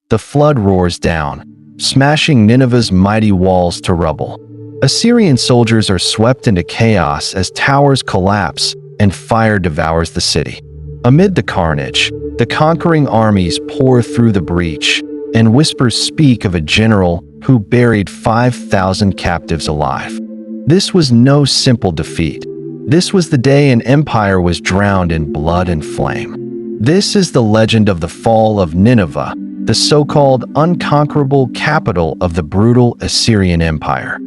the flood roars down, smashing Nineveh's mighty walls to rubble. Assyrian soldiers are swept into chaos as towers collapse and fire devours the city. Amid the carnage, the conquering armies pour through the breach, and whispers speak of a general who buried 5,000 captives alive. This was no simple defeat. This was the day an empire was drowned in blood and flame. This is the legend of the fall of Nineveh, the so-called unconquerable capital of the brutal Assyrian Empire.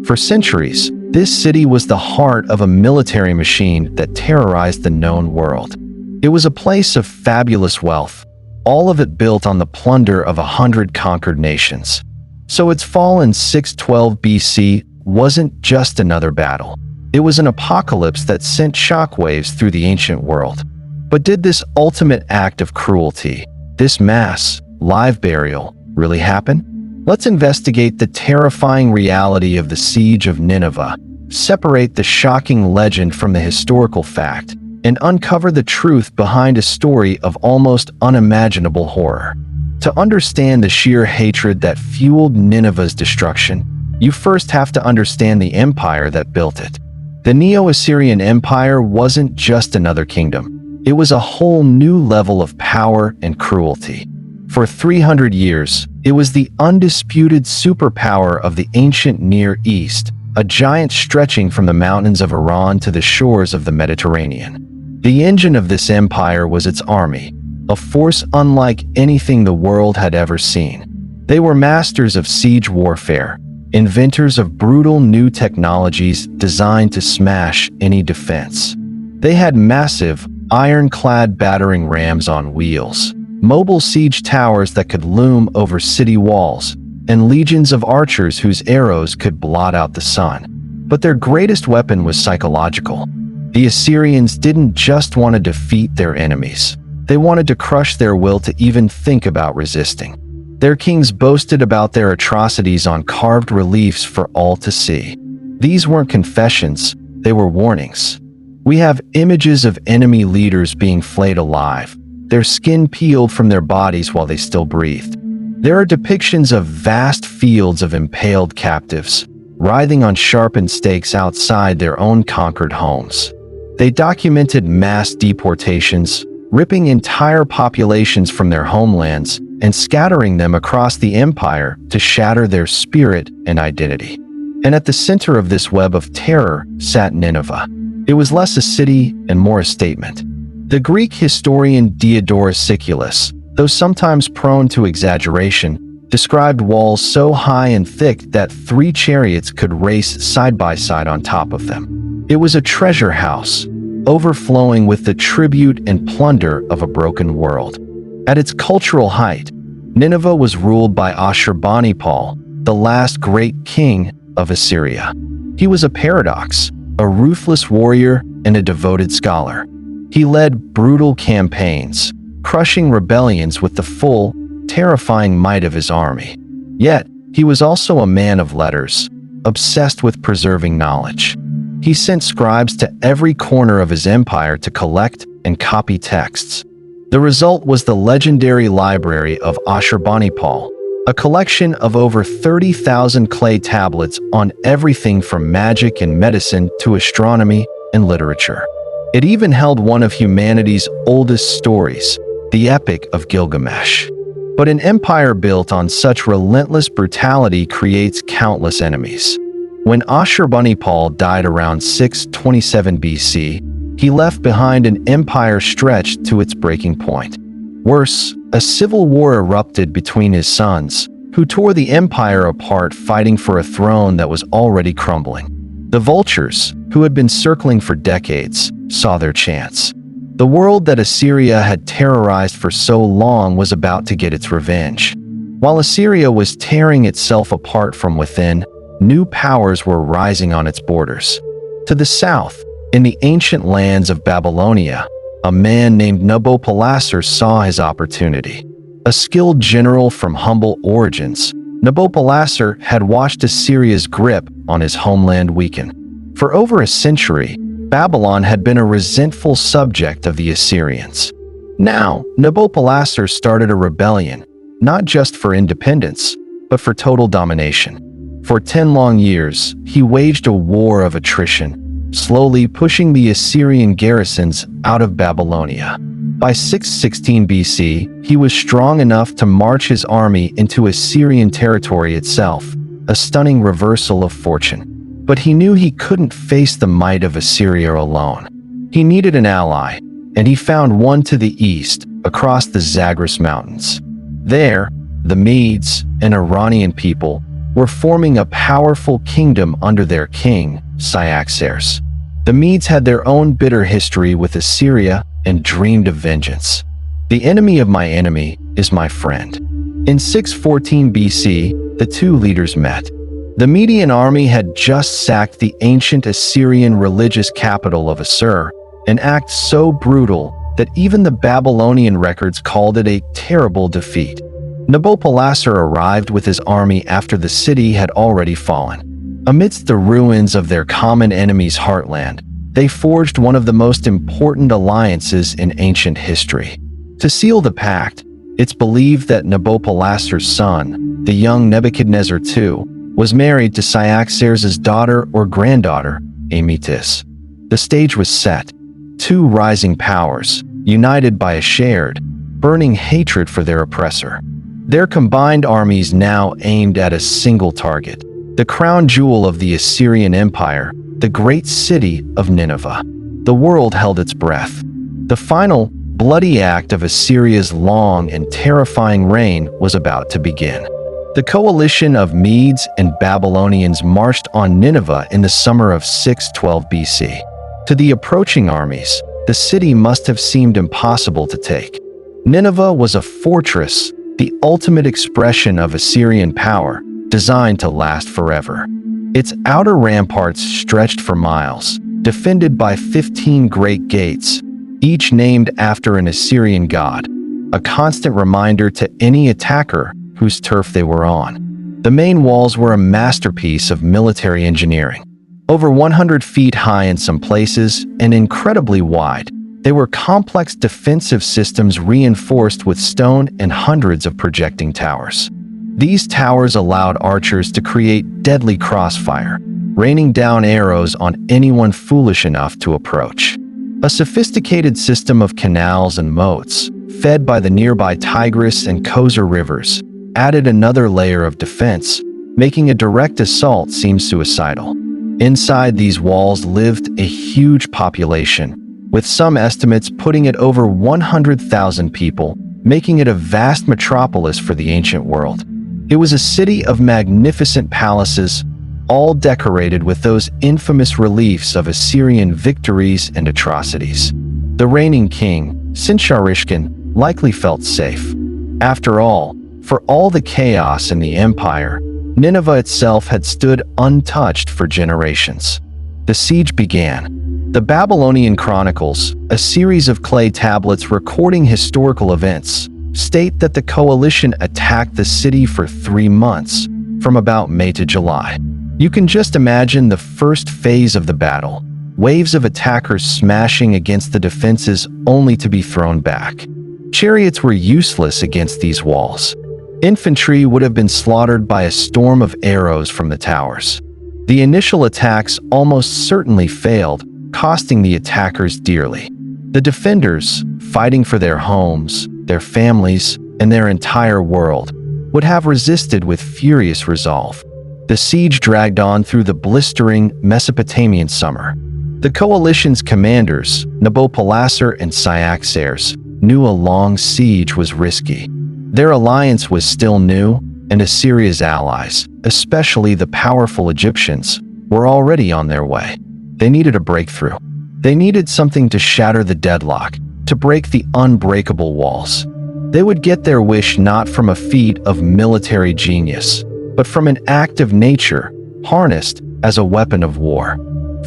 For centuries, this city was the heart of a military machine that terrorized the known world. It was a place of fabulous wealth, all of it built on the plunder of 100 conquered nations. So its fall in 612 BC wasn't just another battle. It was an apocalypse that sent shockwaves through the ancient world. But did this ultimate act of cruelty, this mass, live burial, really happen? Let's investigate the terrifying reality of the siege of Nineveh, separate the shocking legend from the historical fact, and uncover the truth behind a story of almost unimaginable horror. To understand the sheer hatred that fueled Nineveh's destruction, you first have to understand the empire that built it. The Neo-Assyrian Empire wasn't just another kingdom. It was a whole new level of power and cruelty. For 300 years, it was the undisputed superpower of the ancient Near East, a giant stretching from the mountains of Iran to the shores of the Mediterranean. The engine of this empire was its army, a force unlike anything the world had ever seen. They were masters of siege warfare, inventors of brutal new technologies designed to smash any defense. They had massive, ironclad battering rams on wheels, mobile siege towers that could loom over city walls, and legions of archers whose arrows could blot out the sun. But their greatest weapon was psychological. The Assyrians didn't just want to defeat their enemies. They wanted to crush their will to even think about resisting. Their kings boasted about their atrocities on carved reliefs for all to see. These weren't confessions, they were warnings. We have images of enemy leaders being flayed alive, their skin peeled from their bodies while they still breathed. There are depictions of vast fields of impaled captives, writhing on sharpened stakes outside their own conquered homes. They documented mass deportations, ripping entire populations from their homelands and scattering them across the empire to shatter their spirit and identity. And at the center of this web of terror sat Nineveh. It was less a city and more a statement. The Greek historian Diodorus Siculus, though sometimes prone to exaggeration, described walls so high and thick that 3 chariots could race side by side on top of them. It was a treasure house, overflowing with the tribute and plunder of a broken world. At its cultural height, Nineveh was ruled by Ashurbanipal, the last great king of Assyria. He was a paradox, a ruthless warrior and a devoted scholar. He led brutal campaigns, crushing rebellions with the full, terrifying might of his army. Yet, he was also a man of letters, obsessed with preserving knowledge. He sent scribes to every corner of his empire to collect and copy texts. The result was the legendary library of Ashurbanipal, a collection of over 30,000 clay tablets on everything from magic and medicine to astronomy and literature. It even held one of humanity's oldest stories, the Epic of Gilgamesh. But an empire built on such relentless brutality creates countless enemies. When Ashurbanipal died around 627 BC, he left behind an empire stretched to its breaking point. Worse, a civil war erupted between his sons, who tore the empire apart fighting for a throne that was already crumbling. The vultures, who had been circling for decades, saw their chance. The world that Assyria had terrorized for so long was about to get its revenge. While Assyria was tearing itself apart from within, new powers were rising on its borders. To the south, in the ancient lands of Babylonia, a man named Nabopolassar saw his opportunity. A skilled general from humble origins, Nabopolassar had watched Assyria's grip on his homeland weaken. For over a century, Babylon had been a resentful subject of the Assyrians. Now, Nabopolassar started a rebellion, not just for independence, but for total domination. For 10 long years, he waged a war of attrition, slowly pushing the Assyrian garrisons out of Babylonia. By 616 BC, he was strong enough to march his army into Assyrian territory itself, a stunning reversal of fortune. But he knew he couldn't face the might of Assyria alone. He needed an ally, and he found one to the east, across the Zagros Mountains. There, the Medes, an Iranian people, were forming a powerful kingdom under their king, Cyaxares. The Medes had their own bitter history with Assyria and dreamed of vengeance. The enemy of my enemy is my friend. In 614 BC, the two leaders met. The Median army had just sacked the ancient Assyrian religious capital of Assur, an act so brutal that even the Babylonian records called it a terrible defeat. Nabopolassar arrived with his army after the city had already fallen. Amidst the ruins of their common enemy's heartland, they forged one of the most important alliances in ancient history. To seal the pact, it's believed that Nabopolassar's son, the young Nebuchadnezzar II, was married to Cyaxares' daughter or granddaughter, Amytis. The stage was set. Two rising powers, united by a shared, burning hatred for their oppressor. Their combined armies now aimed at a single target, the crown jewel of the Assyrian Empire, the great city of Nineveh. The world held its breath. The final, bloody act of Assyria's long and terrifying reign was about to begin. The coalition of Medes and Babylonians marched on Nineveh in the summer of 612 BC. To the approaching armies, the city must have seemed impossible to take. Nineveh was a fortress, the ultimate expression of Assyrian power, designed to last forever. Its outer ramparts stretched for miles, defended by 15 great gates, each named after an Assyrian god, a constant reminder to any attacker whose turf they were on. The main walls were a masterpiece of military engineering. Over 100 feet high in some places and incredibly wide, they were complex defensive systems reinforced with stone and hundreds of projecting towers. These towers allowed archers to create deadly crossfire, raining down arrows on anyone foolish enough to approach. A sophisticated system of canals and moats, fed by the nearby Tigris and Kosor rivers, added another layer of defense, making a direct assault seem suicidal. Inside these walls lived a huge population, with some estimates putting it over 100,000 people, making it a vast metropolis for the ancient world. It was a city of magnificent palaces, all decorated with those infamous reliefs of Assyrian victories and atrocities. The reigning king, Sinsharishkan, likely felt safe. After all, for all the chaos in the empire, Nineveh itself had stood untouched for generations. The siege began. The Babylonian Chronicles, a series of clay tablets recording historical events, state that the coalition attacked the city for 3 months, from about May to July. You can just imagine the first phase of the battle, waves of attackers smashing against the defenses only to be thrown back. Chariots were useless against these walls. Infantry would have been slaughtered by a storm of arrows from the towers. The initial attacks almost certainly failed, costing the attackers dearly. The defenders, fighting for their homes, their families, and their entire world, would have resisted with furious resolve. The siege dragged on through the blistering Mesopotamian summer. The coalition's commanders, Nabopolassar and Cyaxares, knew a long siege was risky. Their alliance was still new, and Assyria's allies, especially the powerful Egyptians, were already on their way. They needed a breakthrough. They needed something to shatter the deadlock, to break the unbreakable walls. They would get their wish not from a feat of military genius, but from an act of nature, harnessed as a weapon of war.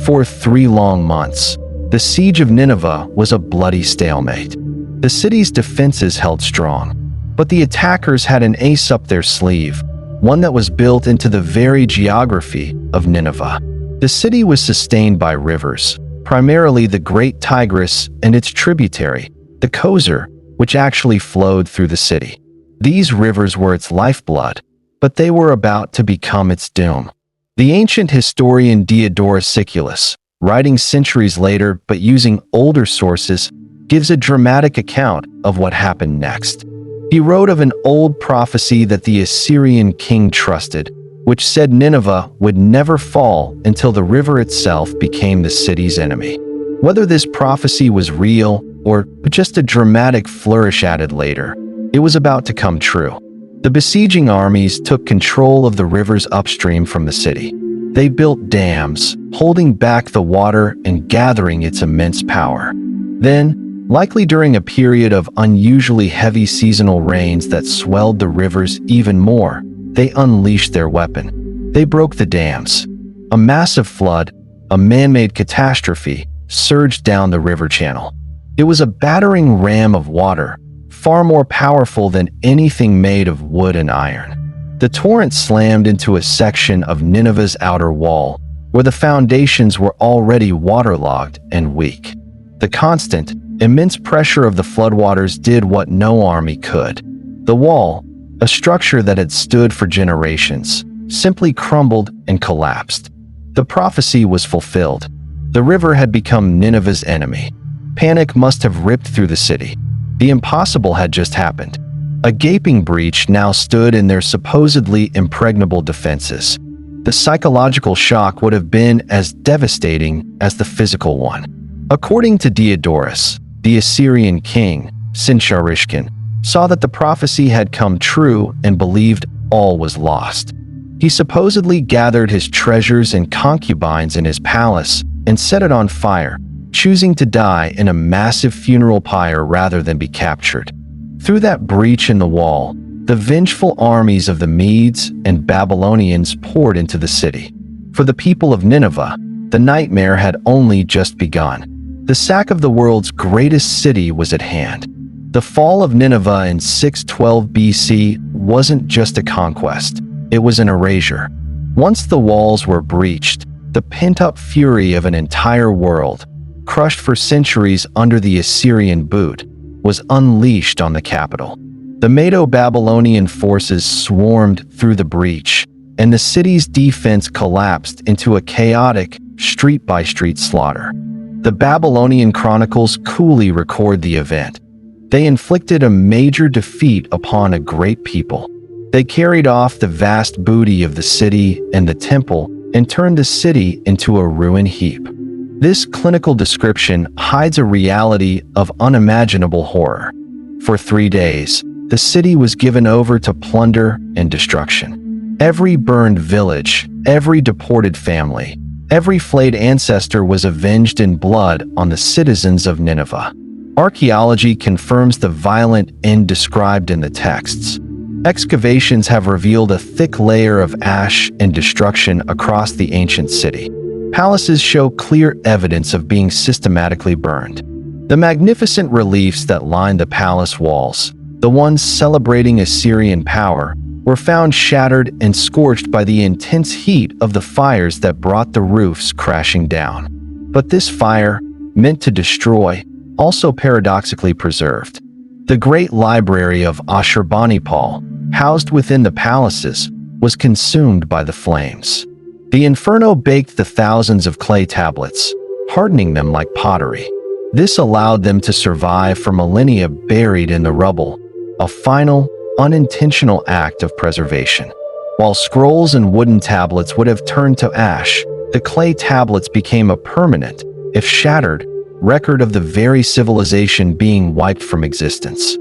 For 3 long months, the siege of Nineveh was a bloody stalemate. The city's defenses held strong, but the attackers had an ace up their sleeve, one that was built into the very geography of Nineveh. The city was sustained by rivers, primarily the Great Tigris and its tributary, the Kosor, which actually flowed through the city. These rivers were its lifeblood, but they were about to become its doom. The ancient historian Diodorus Siculus, writing centuries later but using older sources, gives a dramatic account of what happened next. He wrote of an old prophecy that the Assyrian king trusted, which said Nineveh would never fall until the river itself became the city's enemy. Whether this prophecy was real or just a dramatic flourish added later, it was about to come true. The besieging armies took control of the rivers upstream from the city. They built dams, holding back the water and gathering its immense power. Then, likely during a period of unusually heavy seasonal rains that swelled the rivers even more, they unleashed their weapon. They broke the dams. A massive flood, a man-made catastrophe, surged down the river channel. It was a battering ram of water, far more powerful than anything made of wood and iron. The torrent slammed into a section of Nineveh's outer wall, where the foundations were already waterlogged and weak. The constant, immense pressure of the floodwaters did what no army could. The wall, a structure that had stood for generations, simply crumbled and collapsed. The prophecy was fulfilled. The river had become Nineveh's enemy. Panic must have ripped through the city. The impossible had just happened. A gaping breach now stood in their supposedly impregnable defenses. The psychological shock would have been as devastating as the physical one. According to Diodorus, the Assyrian king, Sinsharishkin, saw that the prophecy had come true and believed all was lost. He supposedly gathered his treasures and concubines in his palace and set it on fire, choosing to die in a massive funeral pyre rather than be captured. Through that breach in the wall, the vengeful armies of the Medes and Babylonians poured into the city. For the people of Nineveh, the nightmare had only just begun. The sack of the world's greatest city was at hand. The fall of Nineveh in 612 BC wasn't just a conquest, it was an erasure. Once the walls were breached, the pent-up fury of an entire world, crushed for centuries under the Assyrian boot, was unleashed on the capital. The Medo-Babylonian forces swarmed through the breach, and the city's defense collapsed into a chaotic, street-by-street slaughter. The Babylonian chronicles coolly record the event. They inflicted a major defeat upon a great people. They carried off the vast booty of the city and the temple and turned the city into a ruin heap. This clinical description hides a reality of unimaginable horror. For 3 days, the city was given over to plunder and destruction. Every burned village, every deported family, every flayed ancestor was avenged in blood on the citizens of Nineveh. Archaeology confirms the violent end described in the texts. Excavations have revealed a thick layer of ash and destruction across the ancient city. Palaces show clear evidence of being systematically burned. The magnificent reliefs that line the palace walls, the ones celebrating Assyrian power, were found shattered and scorched by the intense heat of the fires that brought the roofs crashing down. But this fire, meant to destroy, also paradoxically preserved. The great library of Ashurbanipal, housed within the palaces, was consumed by the flames. The inferno baked the thousands of clay tablets, hardening them like pottery. This allowed them to survive for millennia buried in the rubble, a final, unintentional act of preservation. While scrolls and wooden tablets would have turned to ash, the clay tablets became a permanent, if shattered, record of the very civilization being wiped from existence.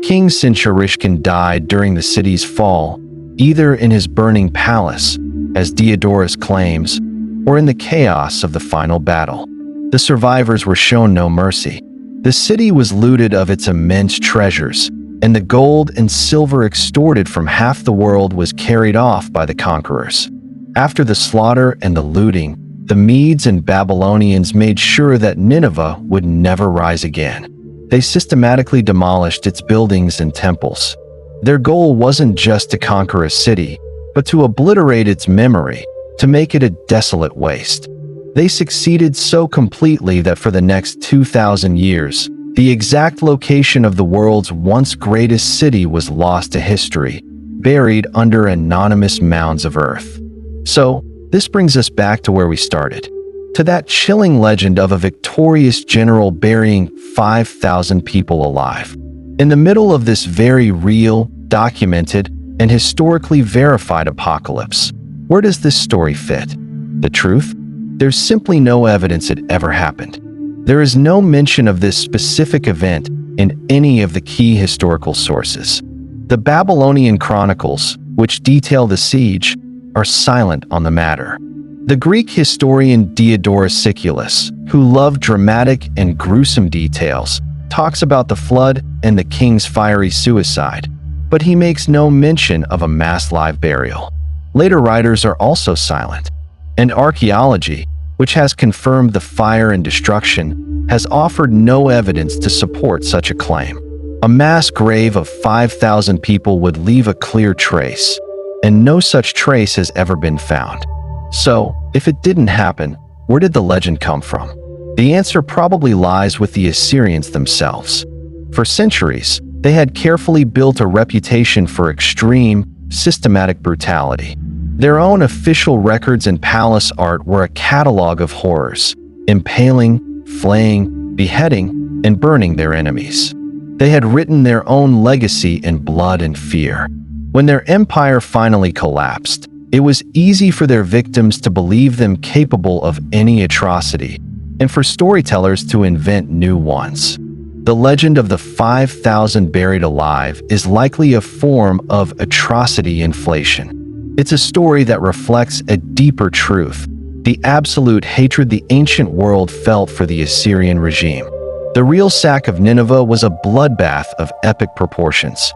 King Sinsharishkin died during the city's fall, either in his burning palace, as Diodorus claims, or in the chaos of the final battle. The survivors were shown no mercy. The city was looted of its immense treasures, and the gold and silver extorted from half the world was carried off by the conquerors. After the slaughter and the looting, the Medes and Babylonians made sure that Nineveh would never rise again. They systematically demolished its buildings and temples. Their goal wasn't just to conquer a city, but to obliterate its memory, to make it a desolate waste. They succeeded so completely that for the next 2,000 years, The exact location of the world's once greatest city was lost to history, buried under anonymous mounds of earth. So, this brings us back to where we started, to that chilling legend of a victorious general burying 5,000 people alive. In the middle of this very real, documented, and historically verified apocalypse, where does this story fit? The truth? There's simply no evidence it ever happened. There is no mention of this specific event in any of the key historical sources. The Babylonian chronicles, which detail the siege, are silent on the matter. The Greek historian Diodorus Siculus, who loved dramatic and gruesome details, talks about the flood and the king's fiery suicide, but he makes no mention of a mass live burial. Later writers are also silent, and archaeology, which has confirmed the fire and destruction, has offered no evidence to support such a claim. A mass grave of 5,000 people would leave a clear trace, and no such trace has ever been found. So, if it didn't happen, where did the legend come from? The answer probably lies with the Assyrians themselves. For centuries, they had carefully built a reputation for extreme, systematic brutality. Their own official records and palace art were a catalog of horrors, impaling, flaying, beheading, and burning their enemies. They had written their own legacy in blood and fear. When their empire finally collapsed, it was easy for their victims to believe them capable of any atrocity, and for storytellers to invent new ones. The legend of the 5,000 buried alive is likely a form of atrocity inflation. It's a story that reflects a deeper truth, the absolute hatred the ancient world felt for the Assyrian regime. The real sack of Nineveh was a bloodbath of epic proportions.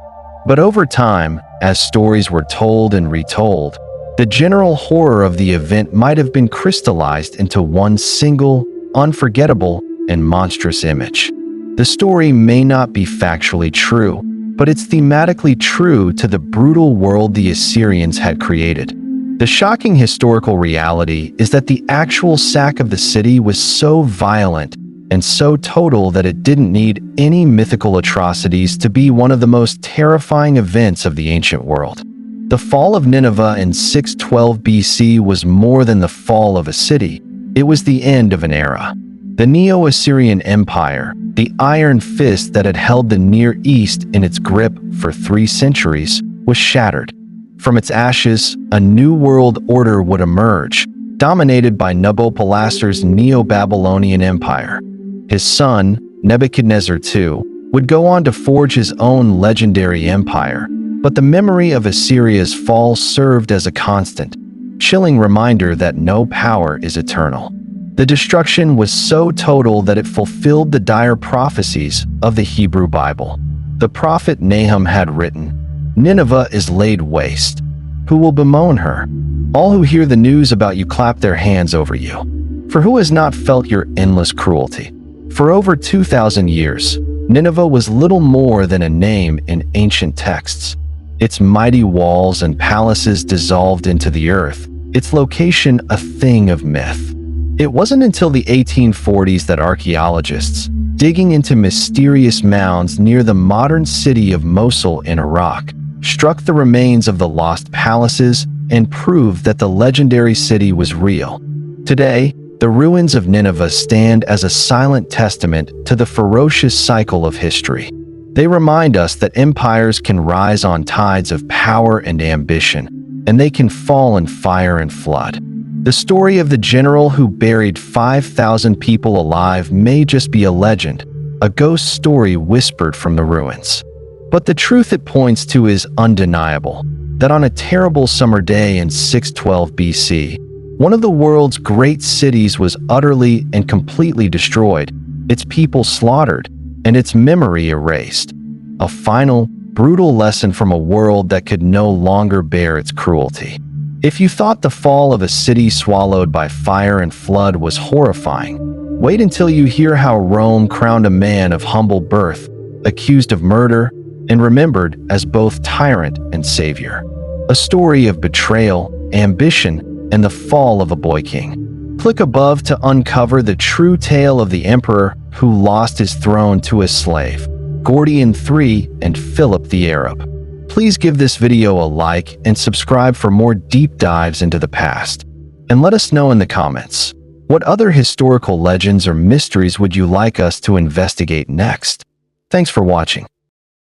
But over time, as stories were told and retold, the general horror of the event might have been crystallized into one single, unforgettable, and monstrous image. The story may not be factually true, but it's thematically true to the brutal world the Assyrians had created. The shocking historical reality is that the actual sack of the city was so violent and so total that it didn't need any mythical atrocities to be one of the most terrifying events of the ancient world. The fall of Nineveh in 612 BC was more than the fall of a city. It was the end of an era. The Neo-Assyrian Empire, the iron fist that had held the Near East in its grip for 3 centuries, was shattered. From its ashes, a new world order would emerge, dominated by Nabopolassar's Neo-Babylonian Empire. His son, Nebuchadnezzar II, would go on to forge his own legendary empire, but the memory of Assyria's fall served as a constant, chilling reminder that no power is eternal. The destruction was so total that it fulfilled the dire prophecies of the Hebrew Bible. The prophet Nahum had written, "Nineveh is laid waste. Who will bemoan her? All who hear the news about you clap their hands over you. For who has not felt your endless cruelty?" For over 2,000 years, Nineveh was little more than a name in ancient texts. Its mighty walls and palaces dissolved into the earth, its location a thing of myth. It wasn't until the 1840s that archaeologists, digging into mysterious mounds near the modern city of Mosul in Iraq, struck the remains of the lost palaces and proved that the legendary city was real. Today, the ruins of Nineveh stand as a silent testament to the ferocious cycle of history. They remind us that empires can rise on tides of power and ambition, and they can fall in fire and flood. The story of the general who buried 5,000 people alive may just be a legend, a ghost story whispered from the ruins. But the truth it points to is undeniable, that on a terrible summer day in 612 BC, one of the world's great cities was utterly and completely destroyed, its people slaughtered, and its memory erased. A final, brutal lesson from a world that could no longer bear its cruelty. If you thought the fall of a city swallowed by fire and flood was horrifying, wait until you hear how Rome crowned a man of humble birth, accused of murder, and remembered as both tyrant and savior. A story of betrayal, ambition, and the fall of a boy king. Click above to uncover the true tale of the emperor who lost his throne to a slave, Gordian III, and Philip the Arab. Please give this video a like and subscribe for more deep dives into the past. And let us know in the comments, what other historical legends or mysteries would you like us to investigate next? Thanks for watching.